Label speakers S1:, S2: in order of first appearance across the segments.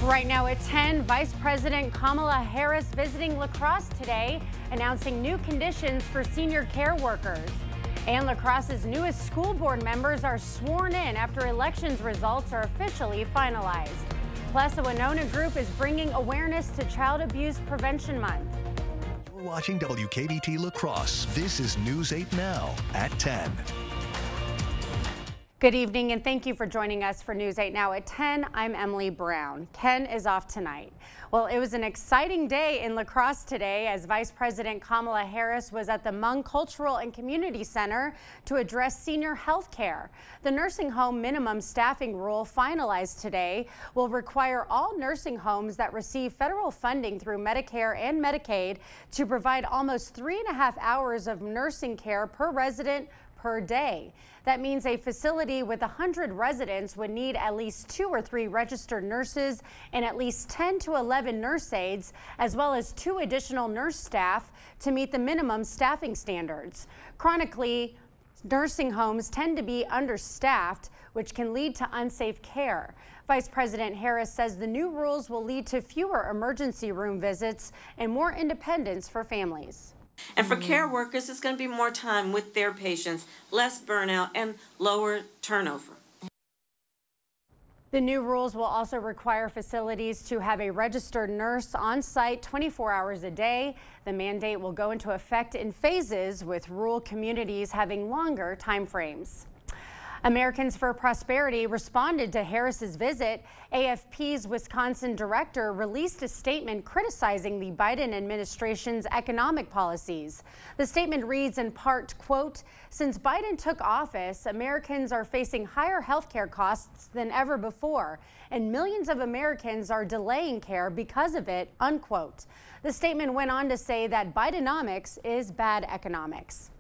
S1: Right now at 10, Vice President Kamala Harris visiting La Crosse today, announcing new conditions for senior care workers. And La Crosse's newest school board members are sworn in after elections results are officially finalized. Plus, a Winona group is bringing awareness to Child Abuse Prevention Month.
S2: You're watching WKBT La Crosse. This is News 8 Now at 10.
S1: Good evening and thank you for joining us for News 8 Now at 10. I'm Emily Brown. Ken is off tonight. Well, it was an exciting day in La Crosse today as Vice President Kamala Harris was at the Hmong Cultural and Community Center to address senior health care. The nursing home minimum staffing rule finalized today will require all nursing homes that receive federal funding through Medicare and Medicaid to provide almost 3.5 hours of nursing care per resident per day. That means a facility with 100 residents would need at least 2 or 3 registered nurses and at least 10 to 11 nurse aides, as well as 2 additional nurse staff to meet the minimum staffing standards. Chronically, nursing homes tend to be understaffed, which can lead to unsafe care. Vice President Harris says the new rules will lead to fewer emergency room visits and more independence for families.
S3: And for care workers, it's going to be more time with their patients, less burnout, and lower turnover.
S1: The new rules will also require facilities to have a registered nurse on site 24 hours a day. The mandate will go into effect in phases, with rural communities having longer time frames. Americans for Prosperity responded to Harris's visit. AFP's Wisconsin director released a statement criticizing the Biden administration's economic policies. The statement reads in part, quote, "Since Biden took office, Americans are facing higher health care costs than ever before, and millions of Americans are delaying care because of it," unquote. The statement went on to say that Bidenomics is bad economics.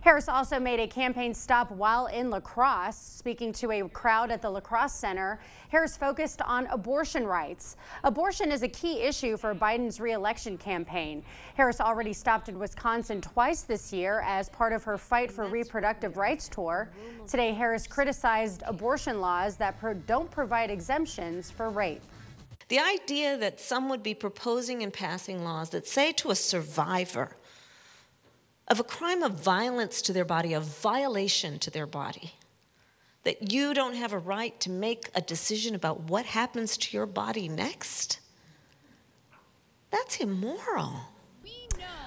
S1: Harris also made a campaign stop while in La Crosse. Speaking to a crowd at the La Crosse Center, Harris focused on abortion rights. Abortion is a key issue for Biden's re-election campaign. Harris already stopped in Wisconsin twice this year as part of her Fight for Reproductive Rights tour. Today, Harris criticized abortion laws that don't provide exemptions for rape.
S3: The idea that some would be proposing and passing laws that say to a survivor of a crime of violence to their body, a violation to their body, that you don't have a right to make a decision about what happens to your body next, that's immoral.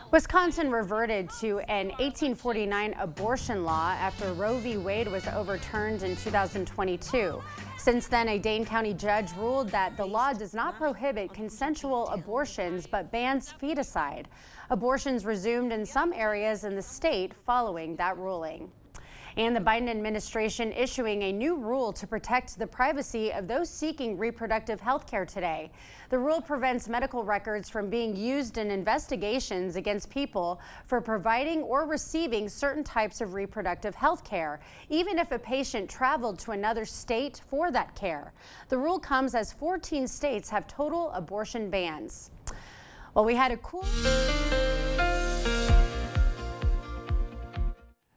S1: Wisconsin reverted to an 1849 abortion law after Roe v. Wade was overturned in 2022. Since then, a Dane County judge ruled that the law does not prohibit consensual abortions but bans feticide. Abortions resumed in some areas in the state following that ruling. And the Biden administration issuing a new rule to protect the privacy of those seeking reproductive health care today. The rule prevents medical records from being used in investigations against people for providing or receiving certain types of reproductive health care, even if a patient traveled to another state for that care. The rule comes as 14 states have total abortion bans. Well, we had a cool...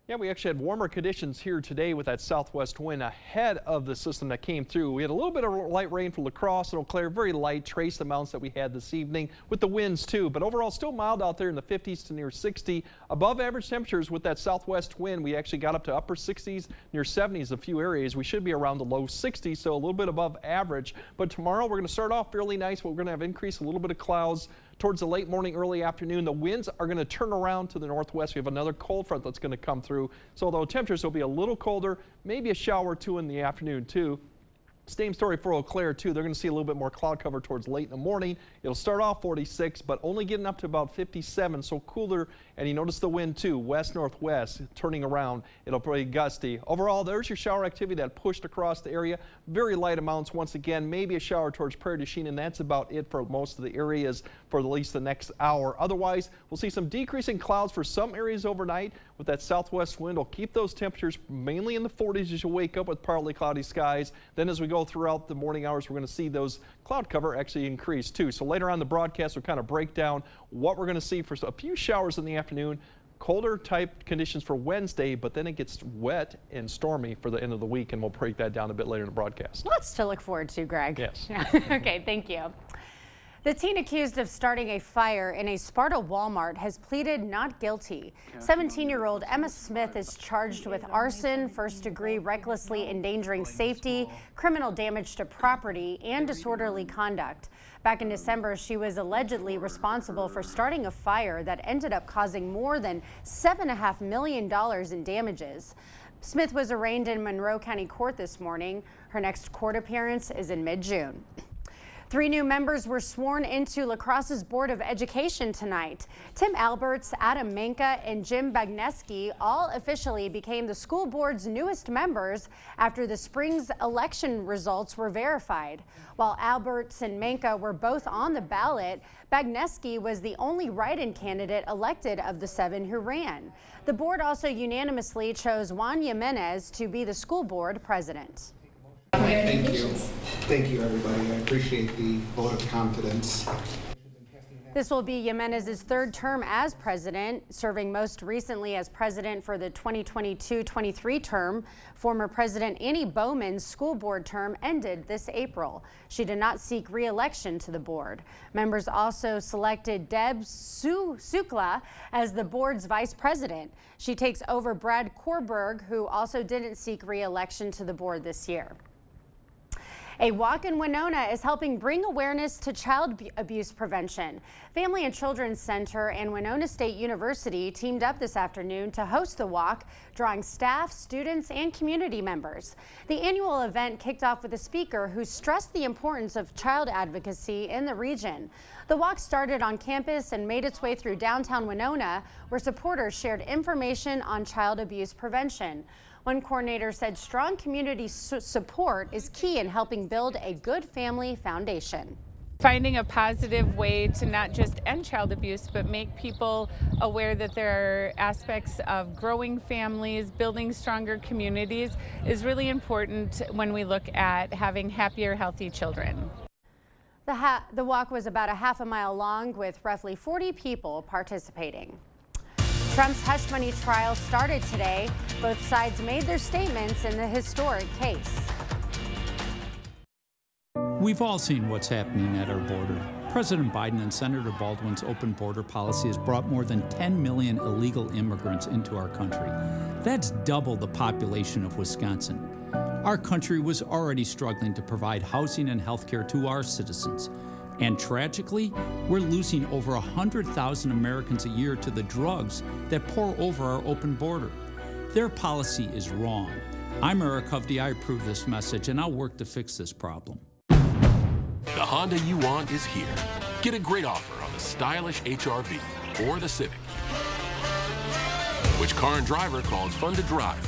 S4: Yeah, we actually had warmer conditions here today with that southwest wind ahead of the system that came through. We had a little bit of light rain for La Crosse and Eau Claire, very light trace amounts that we had this evening with the winds too, but overall still mild out there in the 50s to near 60. Above average temperatures with that southwest wind. We actually got up to upper 60s, near 70s a few areas. We should be around the low 60s, so a little bit above average. But tomorrow we're going to start off fairly nice, but we're going to have increase, a little bit of clouds towards the late morning, early afternoon. The winds are going to turn around to the northwest. We have another cold front that's going to come through. So although temperatures will be a little colder, maybe a shower or two in the afternoon too. Same story for Eau Claire too. They're going to see a little bit more cloud cover towards late in the morning. It'll start off 46, but only getting up to about 57, so cooler. And you notice the wind too, west-northwest, turning around. It'll be gusty. Overall, there's your shower activity that pushed across the area. Very light amounts once again, maybe a shower towards Prairie du Chien, and that's about it for most of the areas for at least the next hour. Otherwise, we'll see some decreasing clouds for some areas overnight. With that southwest wind, will keep those temperatures mainly in the 40s as you wake up with partly cloudy skies. Then as we go throughout the morning hours, we're going to see those cloud cover actually increase too. So later on the broadcast, we'll kind of break down what we're going to see for a few showers in the afternoon. colder type conditions for Wednesday, but then it gets wet and stormy for the end of the week, and we'll break that down a bit later in the broadcast.
S1: Lots to look forward to, Greg.
S4: Yes.
S1: Yeah. Okay, thank you. The teen accused of starting a fire in a Sparta Walmart has pleaded not guilty. 17-year-old Emma Smith is charged with arson, first-degree recklessly endangering safety, criminal damage to property, and disorderly conduct. Back in December, she was allegedly responsible for starting a fire that ended up causing more than $7.5 million in damages. Smith was arraigned in Monroe County Court this morning. Her next court appearance is in mid-June. 3 new members were sworn into La Crosse's Board of Education tonight. Tim Alberts, Adam Manka, and Jim Bagneski all officially became the school board's newest members after the spring's election results were verified. While Alberts and Manka were both on the ballot, Bagneski was the only write-in candidate elected of the 7 who ran. The board also unanimously chose Juan Jimenez to be the school board president.
S5: Thank you. Thank you, everybody. I appreciate the vote of confidence.
S1: This will be Jimenez's 3rd term as president, serving most recently as president for the 2022-23 term. Former President Annie Bowman's school board term ended this April. She did not seek re-election to the board. Members also selected Deb Sukla as the board's vice president. She takes over Brad Korberg, who also didn't seek re-election to the board this year. A walk in Winona is helping bring awareness to child abuse prevention. Family and Children's Center and Winona State University teamed up this afternoon to host the walk, drawing staff, students, and community members. The annual event kicked off with a speaker who stressed the importance of child advocacy in the region. The walk started on campus and made its way through downtown Winona, where supporters shared information on child abuse prevention. One coordinator said strong community support is key in helping build a good family foundation.
S6: Finding a positive way to not just end child abuse, but make people aware that there are aspects of growing families, building stronger communities is really important when we look at having happier, healthy children.
S1: The walk was about a half a mile long with roughly 40 people participating. Trump's hush money trial started today. Both sides made their statements in the historic case.
S7: We've all seen what's happening at our border. President Biden and Senator Baldwin's open border policy has brought more than 10 million illegal immigrants into our country. That's double the population of Wisconsin. Our country was already struggling to provide housing and health care to our citizens. And tragically, we're losing over 100,000 Americans a year to the drugs that pour over our open border. Their policy is wrong. I'm Eric Hovde. I approve this message, and I'll work to fix this problem.
S8: The Honda you want is here. Get a great offer on the stylish HR-V or the Civic, which car and driver called fun to drive.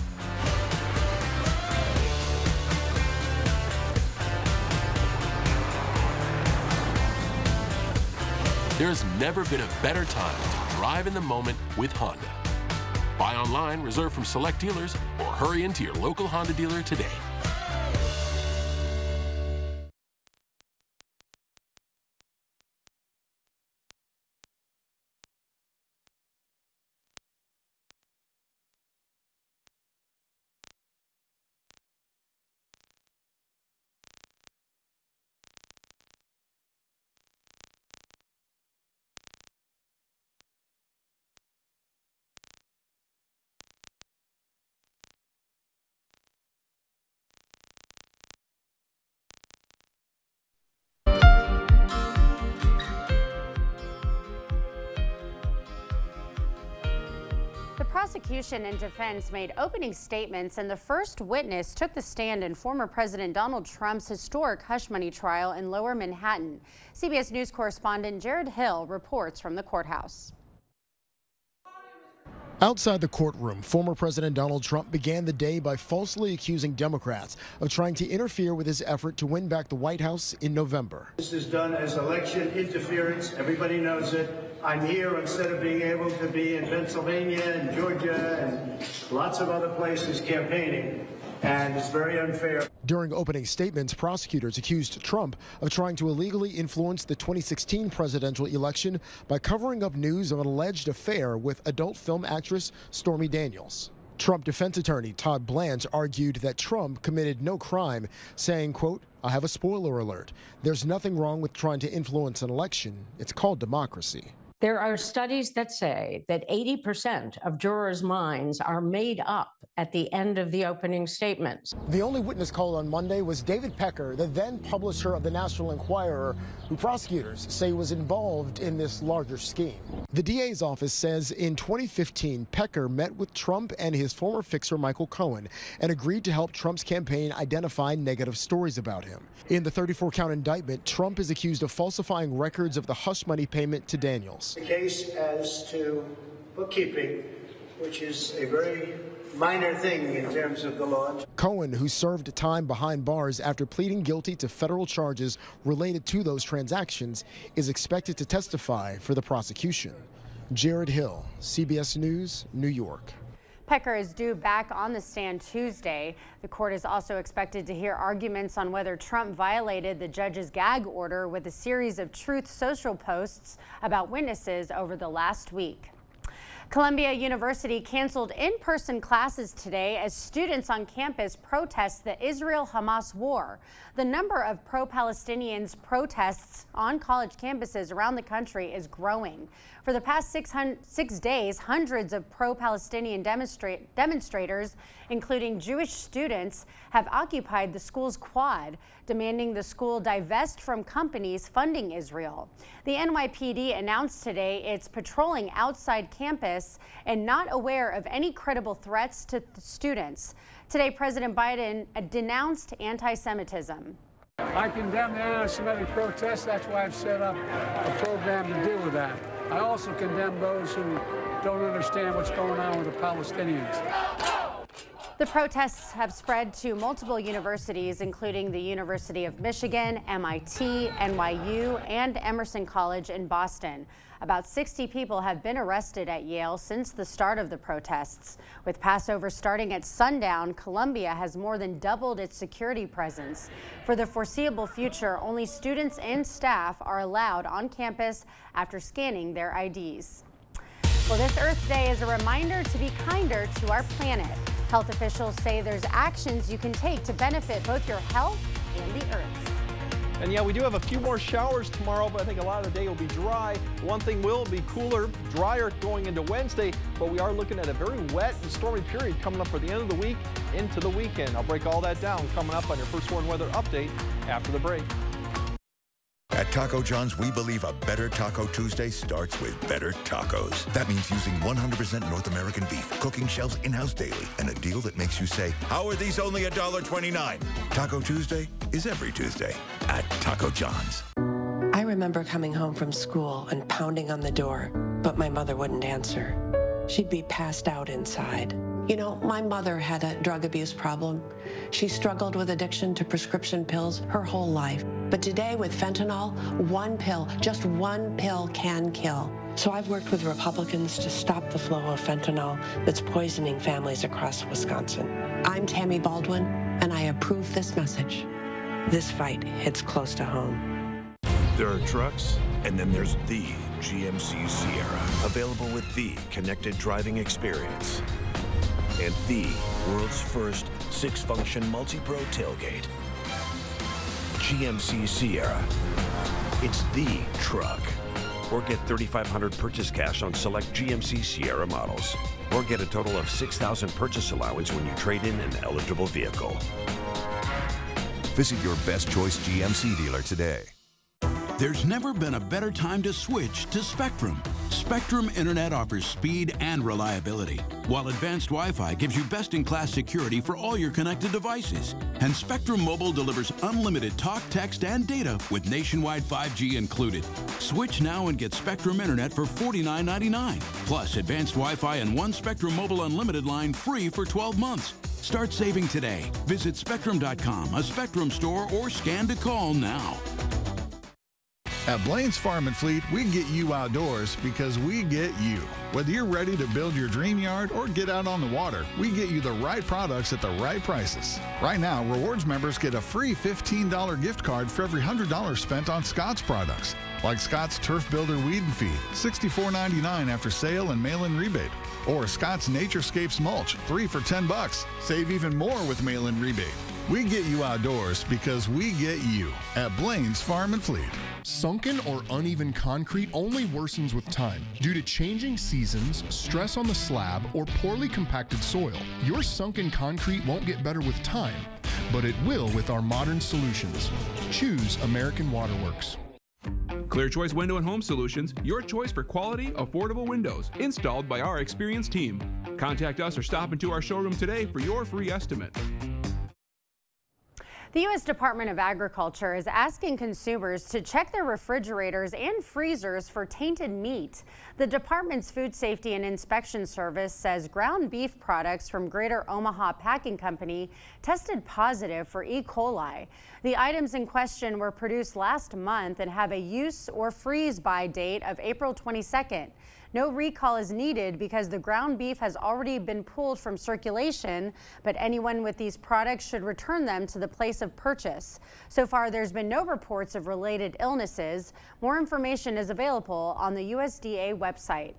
S8: There's never been a better time to drive in the moment with Honda. Buy online, reserve from select dealers, or hurry into your local Honda dealer today.
S1: The prosecution and defense made opening statements, and the first witness took the stand in former President Donald Trump's historic hush money trial in Lower Manhattan. CBS News correspondent Jared Hill reports from the courthouse.
S9: Outside the courtroom, former President Donald Trump began the day by falsely accusing Democrats of trying to interfere with his effort to win back the White House in November.
S10: This is done as election interference. Everybody knows it. I'm here instead of being able to be in Pennsylvania and Georgia and lots of other places campaigning. and it's very unfair.
S9: During opening statements, prosecutors accused Trump of trying to illegally influence the 2016 presidential election by covering up news of an alleged affair with adult film actress Stormy Daniels. Trump defense attorney Todd Blanche argued that Trump committed no crime, saying, quote, "I have a spoiler alert. There's nothing wrong with trying to influence an election. It's called democracy."
S11: There are studies that say that 80% of jurors' minds are made up at the end of the opening statements.
S9: The only witness called on Monday was David Pecker, the then publisher of the National Enquirer, who prosecutors say was involved in this larger scheme. The DA's office says in 2015, Pecker met with Trump and his former fixer Michael Cohen and agreed to help Trump's campaign identify negative stories about him. In the 34-count indictment, Trump is accused of falsifying records of the hush money payment to Daniels.
S10: The case as to bookkeeping, which is a very minor thing in terms of the law.
S9: Cohen, who served time behind bars after pleading guilty to federal charges related to those transactions, is expected to testify for the prosecution. Jared Hill, CBS News, New York.
S1: Pecker is due back on the stand Tuesday. The court is also expected to hear arguments on whether Trump violated the judge's gag order with a series of Truth Social posts about witnesses over the last week. Columbia University canceled in-person classes today as students on campus protest the Israel-Hamas war. The number of pro-Palestinians protests on college campuses around the country is growing. For the past 6 days, hundreds of pro-Palestinian demonstrators, including Jewish students, have occupied the school's quad, demanding the school divest from companies funding Israel. The NYPD announced today it's patrolling outside campus and not aware of any credible threats to students. Today, President Biden denounced anti-Semitism.
S12: I condemn the anti-Semitic protests. That's why I've set up a program to deal with that. I also condemn those who don't understand what's going on with the Palestinians.
S1: The protests have spread to multiple universities, including the University of Michigan, MIT, NYU, and Emerson College in Boston. About 60 people have been arrested at Yale since the start of the protests. With Passover starting at sundown, Columbia has more than doubled its security presence. For the foreseeable future, only students and staff are allowed on campus after scanning their IDs. Well, this Earth Day is a reminder to be kinder to our planet. Health officials say there's actions you can take to benefit both your health and the Earth.
S4: And yeah, we do have a few more showers tomorrow, but I think a lot of the day will be dry. One thing will be cooler, drier going into Wednesday, but we are looking at a very wet and stormy period coming up for the end of the week into the weekend. I'll break all that down coming up on your First Warn Weather Update after the break.
S13: At Taco John's, we believe a better Taco Tuesday starts with better tacos. That means using 100% North American beef, cooking shells in-house daily, and a deal that makes you say, how are these only $1.29? Taco Tuesday is every Tuesday at Taco John's.
S14: I remember coming home from school and pounding on the door, but my mother wouldn't answer. She'd be passed out inside. You know, my mother had a drug abuse problem. She struggled with addiction to prescription pills her whole life. But today with fentanyl, one pill, just one pill can kill. So I've worked with Republicans to stop the flow of fentanyl that's poisoning families across Wisconsin. I'm Tammy Baldwin, and I approve this message. This fight hits close to home.
S15: There are trucks, and then there's the GMC Sierra, available with the connected driving experience and the world's first 6-function multi-pro tailgate. GMC Sierra. It's the truck. Or get $3,500 purchase cash on select GMC Sierra models. Or get a total of $6,000 purchase allowance when you trade in an eligible vehicle.
S13: Visit your best choice GMC dealer today.
S16: There's never been a better time to switch to Spectrum. Spectrum Internet offers speed and reliability, while advanced Wi-Fi gives you best-in-class security for all your connected devices. And Spectrum Mobile delivers unlimited talk, text, and data with nationwide 5G included. Switch now and get Spectrum Internet for $49.99, plus advanced Wi-Fi and one Spectrum Mobile Unlimited line free for 12 months. Start saving today. Visit Spectrum.com, a Spectrum store, or scan to call now.
S17: At Blaine's Farm and Fleet, we get you outdoors because we get you. Whether you're ready to build your dream yard or get out on the water, we get you the right products at the right prices. Right now, Rewards members get a free $15 gift card for every $100 spent on Scotts products, like Scotts Turf Builder Weed and Feed, $64.99 after sale and mail-in rebate. Or Scotts Naturescapes Mulch, 3 for $10. Save even more with mail-in rebate. We get you outdoors because we get you at Blaine's Farm and Fleet.
S18: Sunken or uneven concrete only worsens with time due to changing seasons, stress on the slab, or poorly compacted soil. Your sunken concrete won't get better with time, but it will with our modern solutions. Choose American Waterworks.
S19: Clear Choice Window and Home Solutions, your choice for quality, affordable windows, installed by our experienced team. Contact us or stop into our showroom today for your free estimate.
S1: The U.S. Department of Agriculture is asking consumers to check their refrigerators and freezers for tainted meat. The department's Food Safety and Inspection Service says ground beef products from Greater Omaha Packing Company tested positive for E. coli. The items in question were produced last month and have a use or freeze-by date of April 22nd. No recall is needed because the ground beef has already been pulled from circulation, but anyone with these products should return them to the place of purchase. So far, there's been no reports of related illnesses. More information is available on the USDA website.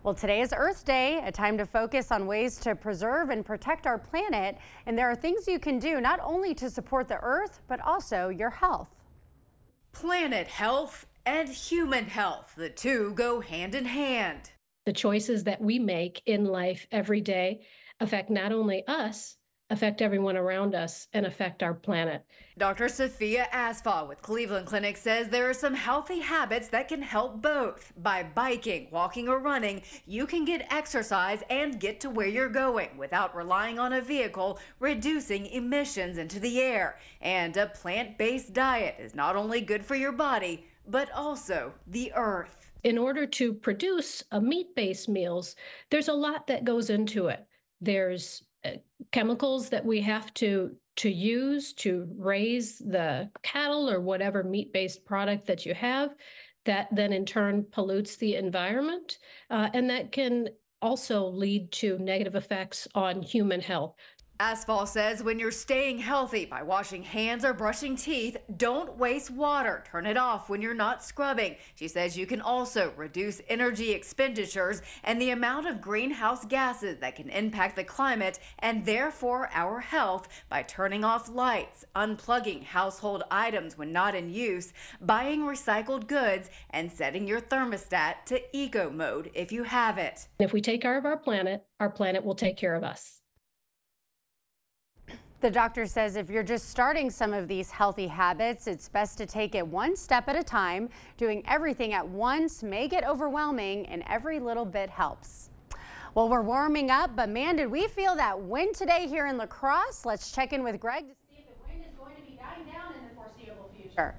S1: Well, today is Earth Day, a time to focus on ways to preserve and protect our planet. And there are things you can do not only to support the Earth, but also your health.
S20: Planet health and human health, the two go hand in hand.
S21: The choices that we make in life every day affect not only us, affect everyone around us, and affect our planet.
S20: Dr. Sophia Asfaw with Cleveland Clinic says there are some healthy habits that can help both. By biking, walking, or running, you can get exercise and get to where you're going without relying on a vehicle, reducing emissions into the air. And a plant-based diet is not only good for your body, but also the earth.
S21: In order to produce a meat-based meals, there's a lot that goes into it. There's chemicals that we have to use to raise the cattle or whatever meat-based product that you have, that then in turn pollutes the environment, and that can also lead to negative effects on human health.
S20: Asphalt says when you're staying healthy by washing hands or brushing teeth, don't waste water. Turn it off when you're not scrubbing. She says you can also reduce energy expenditures and the amount of greenhouse gases that can impact the climate and therefore our health by turning off lights, unplugging household items when not in use, buying recycled goods, and setting your thermostat to eco mode if you have it.
S21: If we take care of our planet will take care of us.
S1: The doctor says if you're just starting some of these healthy habits, it's best to take it one step at a time. Doing everything at once may get overwhelming, and every little bit helps. Well, we're warming up, but man, did we feel that wind today here in La Crosse? Let's check in with Greg to see if the wind is going to be dying down in the foreseeable future.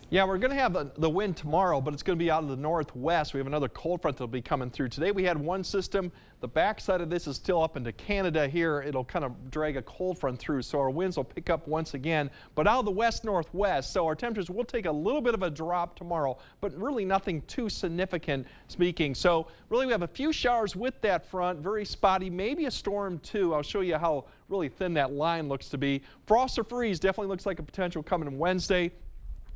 S4: Yeah, we're going to have the wind tomorrow, but it's going to be out of the northwest. We have another cold front that will be coming through. Today we had one system. The backside of this is still up into Canada here. It'll kind of drag a cold front through, so our winds will pick up once again, but out of the west-northwest. So our temperatures will take a little bit of a drop tomorrow, but really nothing too significant speaking. So really we have a few showers with that front, very spotty, maybe a storm too. I'll show you how really thin that line looks to be. Frost or freeze definitely looks like a potential coming Wednesday.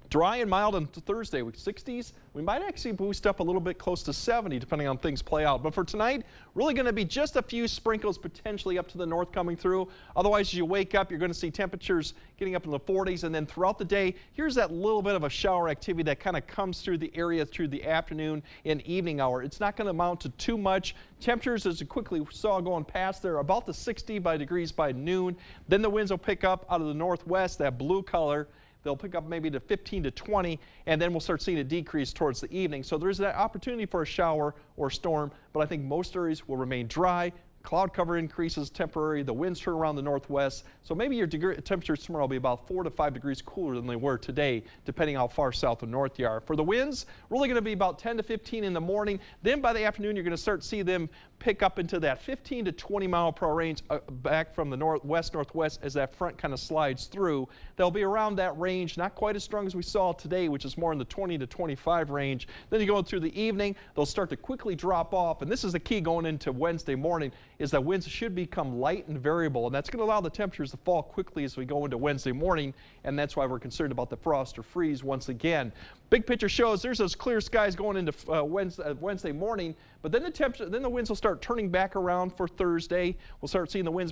S4: Dry and mild on Thursday with 60s. We might actually boost up a little bit close to 70 depending on things play out. But for tonight, really going to be just a few sprinkles potentially up to the north coming through. Otherwise, as you wake up, you're going to see temperatures getting up in the 40s. And then throughout the day, here's that little bit of a shower activity that kind of comes through the area through the afternoon and evening hour. It's not going to amount to too much. Temperatures, as you quickly saw going past there, about the 60 degrees by noon. Then the winds will pick up out of the northwest, that blue color. They'll pick up maybe to 15 to 20, and then we'll start seeing a decrease towards the evening. So there's that opportunity for a shower or storm, but I think most areas will remain dry, Cloud cover increases temporary. The winds turn around the northwest. So maybe your temperatures tomorrow will be about 4 to 5 degrees cooler than they were today, depending how far south or north you are. For the winds, really going to be about 10 to 15 in the morning. Then by the afternoon, you're going to start to see them pick up into that 15 to 20 mile per hour range back from the northwest as that front kind of slides through. They'll be around that range, not quite as strong as we saw today, which is more in the 20 to 25 range. Then you go through the evening, they'll start to quickly drop off. And this is the key going into Wednesday morning, is that winds should become light and variable. And that's going to allow the temperatures to fall quickly as we go into Wednesday morning. And that's why we're concerned about the frost or freeze once again. Big picture shows there's those clear skies going into Wednesday morning, but then the winds will start turning back around for Thursday. We'll start seeing the winds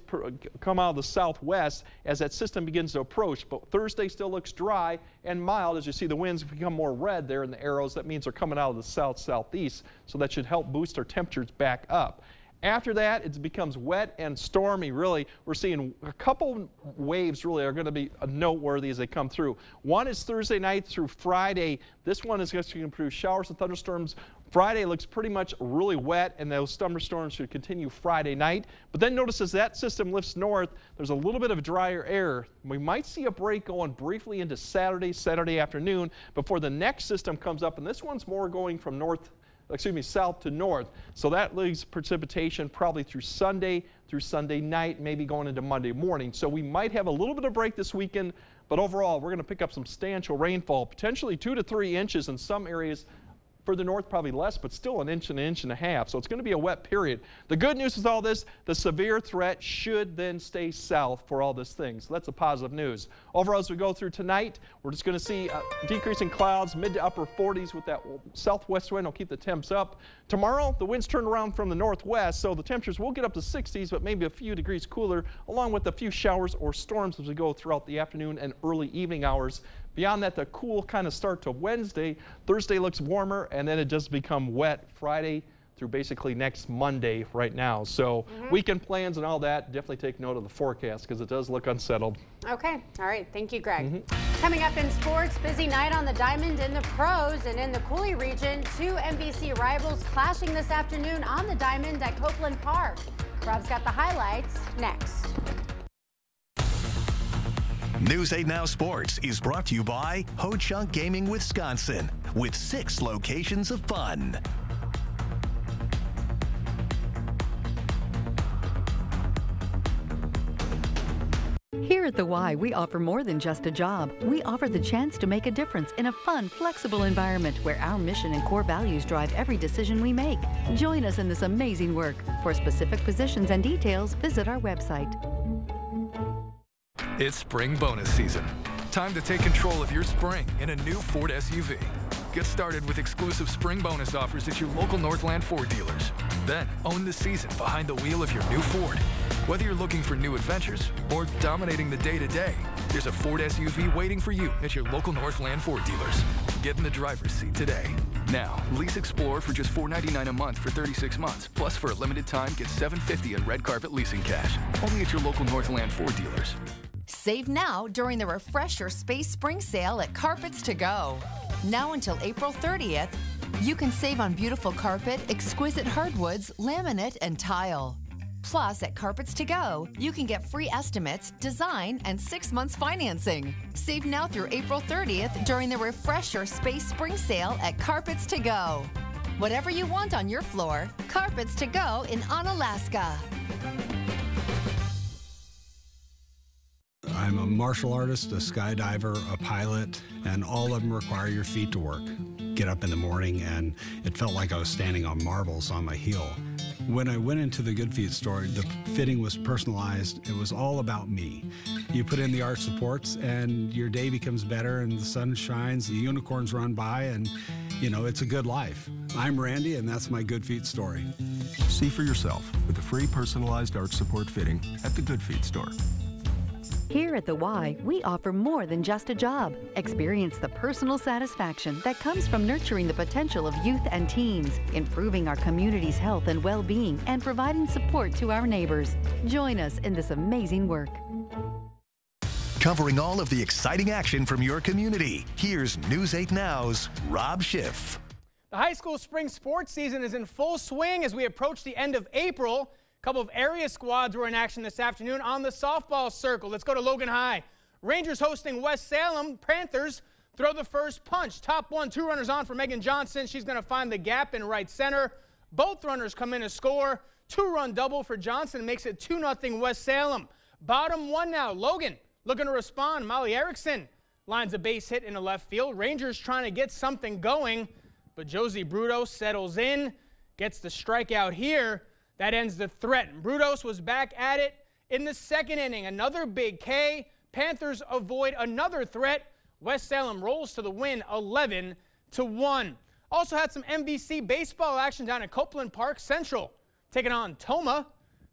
S4: come out of the southwest as that system begins to approach. But Thursday still looks dry and mild as you see the winds become more red there in the arrows. That means they're coming out of the south-southeast, so that should help boost our temperatures back up. After that, it becomes wet and stormy, really. We're seeing a couple waves really are going to be noteworthy as they come through. One is Thursday night through Friday. This one is going to produce showers and thunderstorms. Friday looks pretty much really wet, and those thunderstorms should continue Friday night. But then notice as that system lifts north, there's a little bit of drier air. We might see a break going briefly into Saturday afternoon before the next system comes up, and this one's more going from south to north. So that leaves precipitation probably through Sunday night, maybe going into Monday morning. So we might have a little bit of break this weekend, but overall we're going to pick up substantial rainfall, potentially 2 to 3 inches in some areas. Further north, probably less, but still an inch and a half. So it's going to be a wet period. The good news is all this, the severe threat should then stay south for all these things. So that's the positive news. Overall, as we go through tonight, we're just going to see a decrease in clouds, mid to upper 40s with that southwest wind will keep the temps up. Tomorrow, the winds turn around from the northwest, so the temperatures will get up to 60s, but maybe a few degrees cooler, along with a few showers or storms as we go throughout the afternoon and early evening hours. Beyond that, the cool kind of start to Wednesday. Thursday looks warmer, and then it does become wet Friday through basically next Monday right now. So weekend plans and all that, definitely take note of the forecast because it does look unsettled.
S1: Okay. All right. Thank you, Greg. Coming up in sports, busy night on the Diamond in the pros, and in the Coulee region, 2 MVC rivals clashing this afternoon on the Diamond at Copeland Park. Rob's got the highlights next.
S2: News 8 Now Sports is brought to you by Ho-Chunk Gaming Wisconsin, with 6 locations of fun.
S22: Here at The Y, we offer more than just a job. We offer the chance to make a difference in a fun, flexible environment where our mission and core values drive every decision we make. Join us in this amazing work. For specific positions and details, visit our website.
S23: It's spring bonus season. Time to take control of your spring in a new Ford SUV. Get started with exclusive spring bonus offers at your local Northland Ford dealers. Then own the season behind the wheel of your new Ford. Whether you're looking for new adventures or dominating the day-to-day, there's a Ford SUV waiting for you at your local Northland Ford dealers. Get in the driver's seat today. Now, lease Explorer for just $499 a month for 36 months. Plus, for a limited time, get $750 in red carpet leasing cash. Only at your local Northland Ford dealers.
S24: Save now during the Refresh Your Space Spring Sale at Carpets to Go. Now until April 30th, you can save on beautiful carpet, exquisite hardwoods, laminate, and tile. Plus, at Carpets to Go, you can get free estimates, design, and 6 months financing. Save now through April 30th during the Refresh Your Space Spring Sale at Carpets to Go. Whatever you want on your floor, Carpets to Go in Onalaska.
S25: I'm a martial artist, a skydiver, a pilot, and all of them require your feet to work. Get up in the morning and it felt like I was standing on marbles on my heel. When I went into the Good Feet store, the fitting was personalized. It was all about me. You put in the arch supports and your day becomes better and the sun shines, the unicorns run by, and you know, it's a good life. I'm Randy and that's my Good Feet story.
S26: See for yourself with a free personalized arch support fitting at the Good Feet store.
S22: Here at The Y, we offer more than just a job. Experience the personal satisfaction that comes from nurturing the potential of youth and teens, improving our community's health and well-being, and providing support to our neighbors. Join us in this amazing work.
S2: Covering all of the exciting action from your community, here's News 8 Now's Rob Schiff.
S27: The high school spring sports season is in full swing as we approach the end of April.
S3: A couple of area squads were in action this afternoon on the softball circle. Let's go to Logan High. Rangers hosting West Salem. Panthers throw the first punch. Top one, 2 runners on for Megan Johnson. She's going to find the gap in right center. Both runners come in to score. 2-run double for Johnson makes it 2-0 West Salem. Bottom one now, Logan looking to respond. Molly Erickson lines a base hit in the left field. Rangers trying to get something going, but Josie Brudos settles in, gets the strikeout here. That ends the threat. Brudos was back at it in the second inning. Another big K. Panthers avoid another threat. West Salem rolls to the win 11-1. Also had some MVC baseball action down at Copeland Park. Central taking on Toma.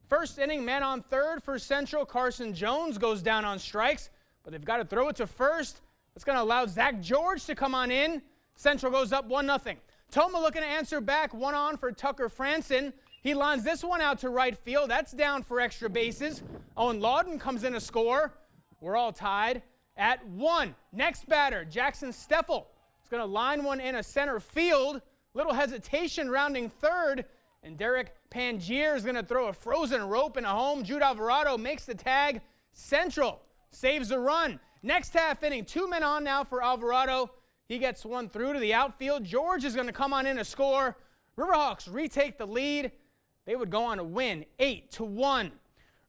S3: First inning, man on third for Central. Carson Jones goes down on strikes, but they've got to throw it to first. That's going to allow Zach George to come on in. Central goes up 1-0. Toma looking to answer back. 1 on for Tucker Franson. He lines this one out to right field. That's down for extra bases. Owen Lawton comes in to score. We're all tied at 1. Next batter, Jackson Steffel. He's going to line one in a center field. Little hesitation rounding third. And Derek Pangier is going to throw a frozen rope in a home. Jude Alvarado makes the tag. Central saves a run. Next half inning, 2 men on now for Alvarado. He gets one through to the outfield. George is going to come on in to score. Riverhawks retake the lead. They would go on to win 8-1.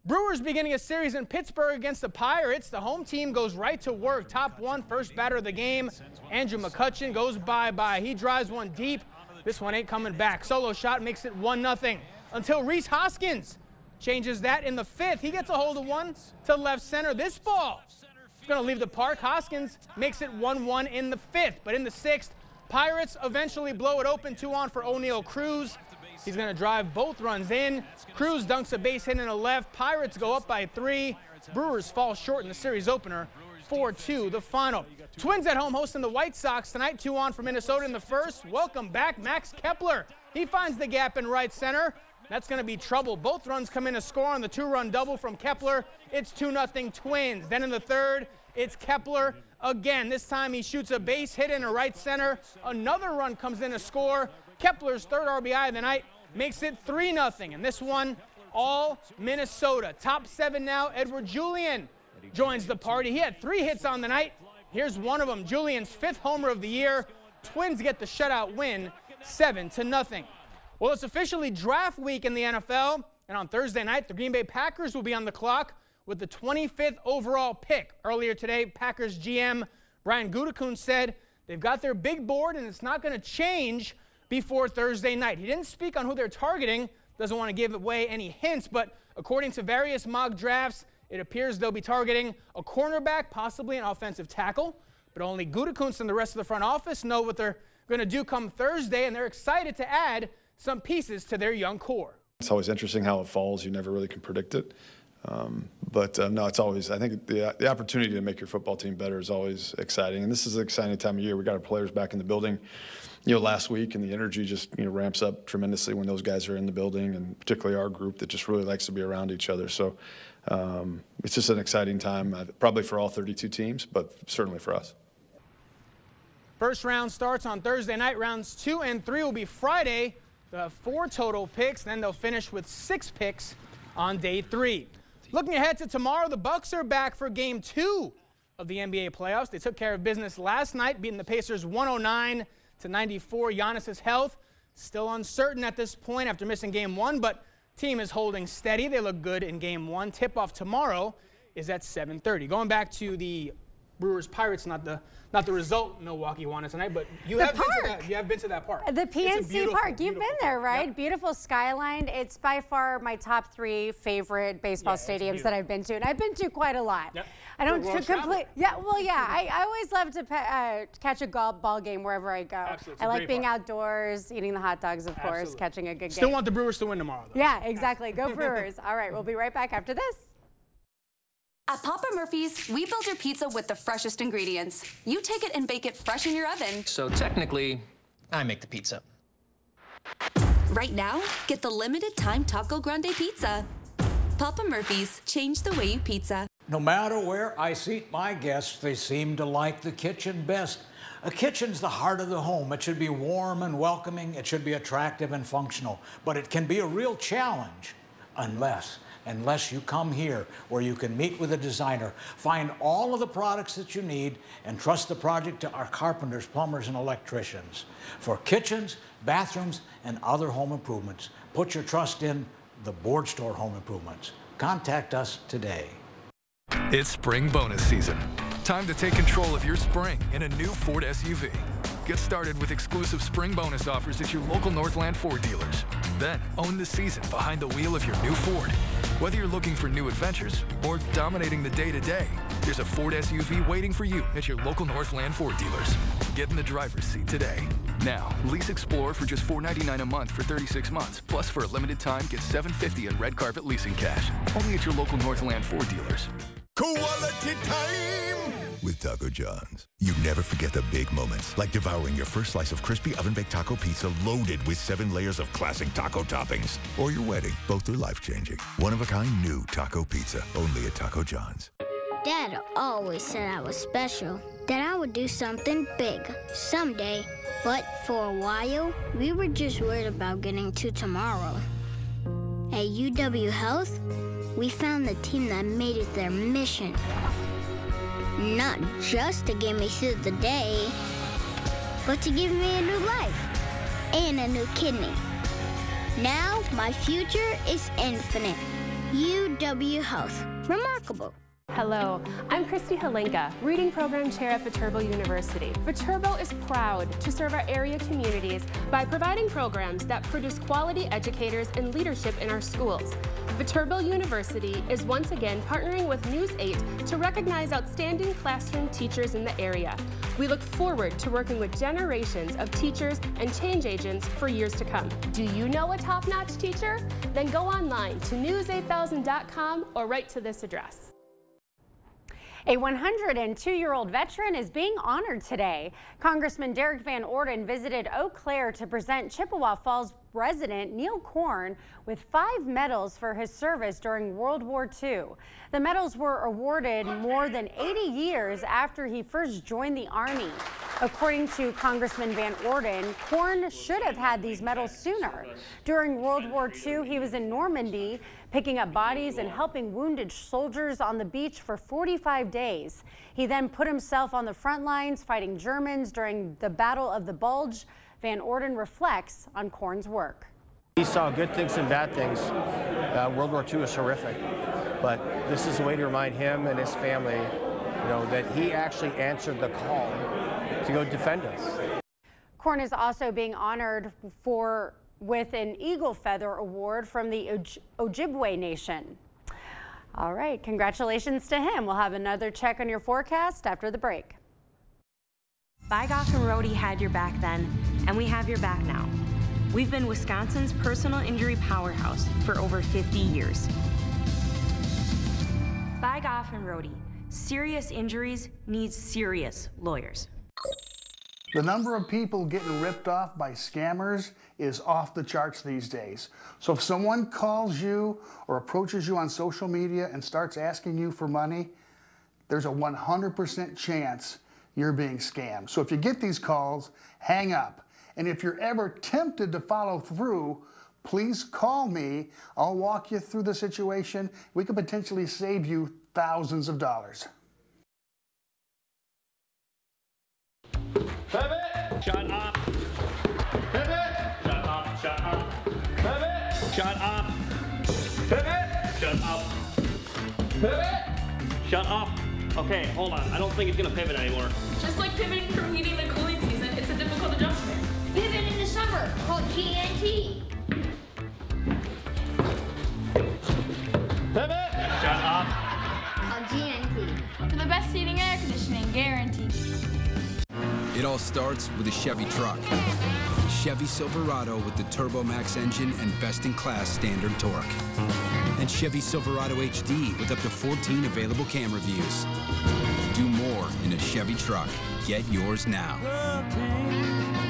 S3: Brewers beginning a series in Pittsburgh against the Pirates. The home team goes right to work. Top one, first batter of the game. Andrew McCutcheon goes bye-bye. He drives one deep. This one ain't coming back. Solo shot makes it 1-0 until Reese Hoskins changes that in the 5th. He gets a hold of one to left center. This ball is going to leave the park. Hoskins makes it 1-1 in the 5th. But in the 6th, Pirates eventually blow it open. 2 on for O'Neal Cruz. He's going to drive both runs in. Cruz dunks a base hit in the left. Pirates go up by 3. Brewers fall short in the series opener. 4-2 the final. Twins at home hosting the White Sox tonight. 2 on for Minnesota in the 1st. Welcome back, Max Kepler. He finds the gap in right center. That's going to be trouble. Both runs come in to score on the 2-run double from Kepler. It's 2-0 Twins. Then in the 3rd, it's Kepler again. This time he shoots a base hit in a right center. Another run comes in to score. Kepler's 3rd RBI of the night makes it 3-0. And this one, all Minnesota. Top 7 now, Edward Julian joins the party. He had 3 hits on the night. Here's one of them, Julian's 5th homer of the year. Twins get the shutout win, 7-0. Well, it's officially draft week in the NFL, and on Thursday night, the Green Bay Packers will be on the clock with the 25th overall pick. Earlier today, Packers GM Brian Gutekunst said they've got their big board, and it's not going to change before Thursday night. He didn't speak on who they're targeting, doesn't want to give away any hints, but according to various mock drafts, it appears they'll be targeting a cornerback, possibly an offensive tackle, but only Gutekunst and the rest of the front office know what they're going to do come Thursday, and they're excited to add some pieces to their young core.
S5: It's always interesting how it falls. You never really can predict it. No, it's always, I think the opportunity to make your football team better is always exciting. And this is an exciting time of year. We got our players back in the building, last week, and the energy just, ramps up tremendously when those guys are in the building, and particularly our group that just really likes to be around each other. So it's just an exciting time, probably for all 32 teams, but certainly for us.
S3: First round starts on Thursday night. Rounds 2 and 3 will be Friday. They'll have 4 total picks, then they'll finish with 6 picks on day 3. Looking ahead to tomorrow, the Bucks are back for Game 2 of the NBA playoffs. They took care of business last night, beating the Pacers 109-94. Giannis's health still uncertain at this point after missing Game 1, but team is holding steady. They look good in Game 1. Tip-off tomorrow is at 7:30. Going back to the Brewers-Pirates, not the result Milwaukee won tonight, but you have been to that park.
S1: The PNC Park. You've been there, right? Yep. Beautiful skyline. It's by far my top 3 favorite baseball stadiums that I've been to, and I've been to quite a lot. Yep. I don't complete. Yeah, well, yeah. I always love to catch a golf ball game wherever I go. Absolutely. I like being outdoors, eating the hot dogs, of course, catching a good game.
S3: Still want the Brewers to win tomorrow, though.
S1: Yeah, exactly. Go Brewers. All right, we'll be right back after this.
S6: At Papa Murphy's, we build your pizza with the freshest ingredients. You take it and bake it fresh in your oven.
S7: So technically, I make the pizza.
S6: Right now, get the limited time Taco Grande pizza. Papa Murphy's, change the way you pizza.
S8: No matter where I seat my guests, they seem to like the kitchen best. A kitchen's the heart of the home. It should be warm and welcoming. It should be attractive and functional. But it can be a real challenge. unless you come here where you can meet with a designer, find all of the products that you need, and trust the project to our carpenters, plumbers, and electricians. For kitchens, bathrooms, and other home improvements, put your trust in the Board Store Home Improvements. Contact us today.
S23: It's spring bonus season. Time to take control of your spring in a new Ford SUV. Get started with exclusive spring bonus offers at your local Northland Ford dealers. Then own the season behind the wheel of your new Ford. Whether you're looking for new adventures or dominating the day-to-day, there's a Ford SUV waiting for you at your local Northland Ford dealers. Get in the driver's seat today. Now, lease Explorer for just $499 a month for 36 months. Plus, for a limited time, get $750 in red carpet leasing cash. Only at your local Northland Ford dealers.
S13: Quality time with Taco John's. You never forget the big moments, like devouring your first slice of crispy oven-baked taco pizza loaded with 7 layers of classic taco toppings. Or your wedding. Both are life-changing. One-of-a-kind new taco pizza, only at Taco John's.
S9: Dad always said I was special, that I would do something big someday. But for a while, we were just worried about getting to tomorrow. At UW Health, we found the team that made it their mission. Not just to get me through the day, but to give me a new life and a new kidney. Now, my future is infinite. UW Health. Remarkable.
S10: Hello, I'm Christy Halenka, Reading Program Chair at Viterbo University. Viterbo is proud to serve our area communities by providing programs that produce quality educators and leadership in our schools. Viterbo University is once again partnering with News 8 to recognize outstanding classroom teachers in the area. We look forward to working with generations of teachers and change agents for years to come. Do you know a top-notch teacher? Then go online to news8000.com or write to this address.
S1: A 102-year-old veteran is being honored today. Congressman Derek Van Orden visited Eau Claire to present Chippewa Falls resident Neil Korn with 5 medals for his service during World War II. The medals were awarded more than 80 years after he first joined the Army. According to Congressman Van Orden, Korn should have had these medals sooner. During World War II, he was in Normandy, picking up bodies and helping wounded soldiers on the beach for 45 days. He then put himself on the front lines fighting Germans during the Battle of the Bulge. Van Orden reflects on Korn's work.
S11: He saw good things and bad things. World War II is horrific, but this is a way to remind him and his family, that he actually answered the call to go defend us.
S1: Korn is also being honored with an Eagle Feather Award from the Ojibwe Nation. All right, congratulations to him. We'll have another check on your forecast after the break.
S12: Bygoff and Rohde had your back then, and we have your back now. We've been Wisconsin's personal injury powerhouse for over 50 years. Bygoff and Rohde. Serious injuries need serious lawyers.
S14: The number of people getting ripped off by scammers is off the charts these days. So if someone calls you or approaches you on social media and starts asking you for money, there's a 100% chance you're being scammed. So if you get these calls, hang up. And if you're ever tempted to follow through, please call me. I'll walk you through the situation. We could potentially save you thousands of dollars.
S15: Pivot! Shut up! Pivot! Shut up! Shut up! Pivot! Shut up! Pivot! Shut up! Pivot! Shut up! Okay, hold on. I don't think it's gonna pivot anymore.
S27: Just like pivoting from heating to cooling season, it's a difficult adjustment.
S9: Pivot in the summer, called GNT.
S15: Pivot! Shut up!
S9: Called GNT.
S27: For the best heating and air conditioning, guaranteed.
S28: It all starts with a Chevy truck. Chevy Silverado with the Turbo Max engine and best-in-class standard torque. And Chevy Silverado HD with up to 14 available camera views. Do more in a Chevy truck. Get yours now.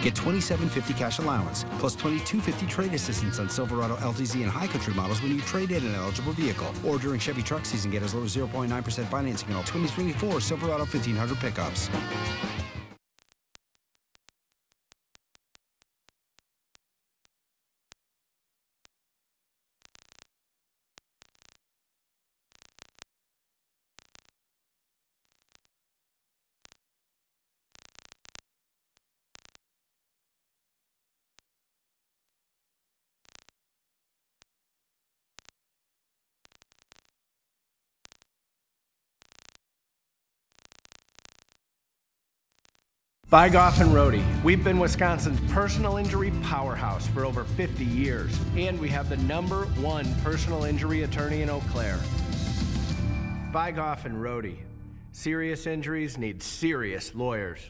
S29: Get $2,750 cash allowance, plus $2,250 trade assistance on Silverado, LTZ, and High Country models when you trade in an eligible vehicle. Or during Chevy truck season, get as low as 0.9% financing on all 2024 Silverado 1500 pickups.
S4: Bygoff and Rohde. We've been Wisconsin's personal injury powerhouse for over 50 years, and we have the #1 personal injury attorney in Eau Claire. Bygoff and Rohde. Serious injuries need serious lawyers.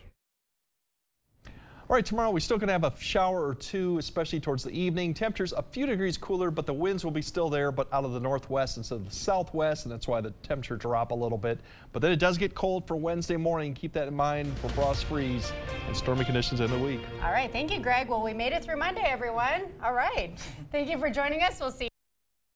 S16: All right, tomorrow we're still going to have a shower or two, especially towards the evening. Temperatures a few degrees cooler, but the winds will be still there, but out of the northwest instead of the southwest, and that's why the temperature drop a little bit. But then it does get cold for Wednesday morning. Keep that in mind for frost freeze and stormy conditions in the week.
S1: All right, thank you, Greg. Well, we made it through Monday, everyone. All right. Thank you for joining us. We'll see you.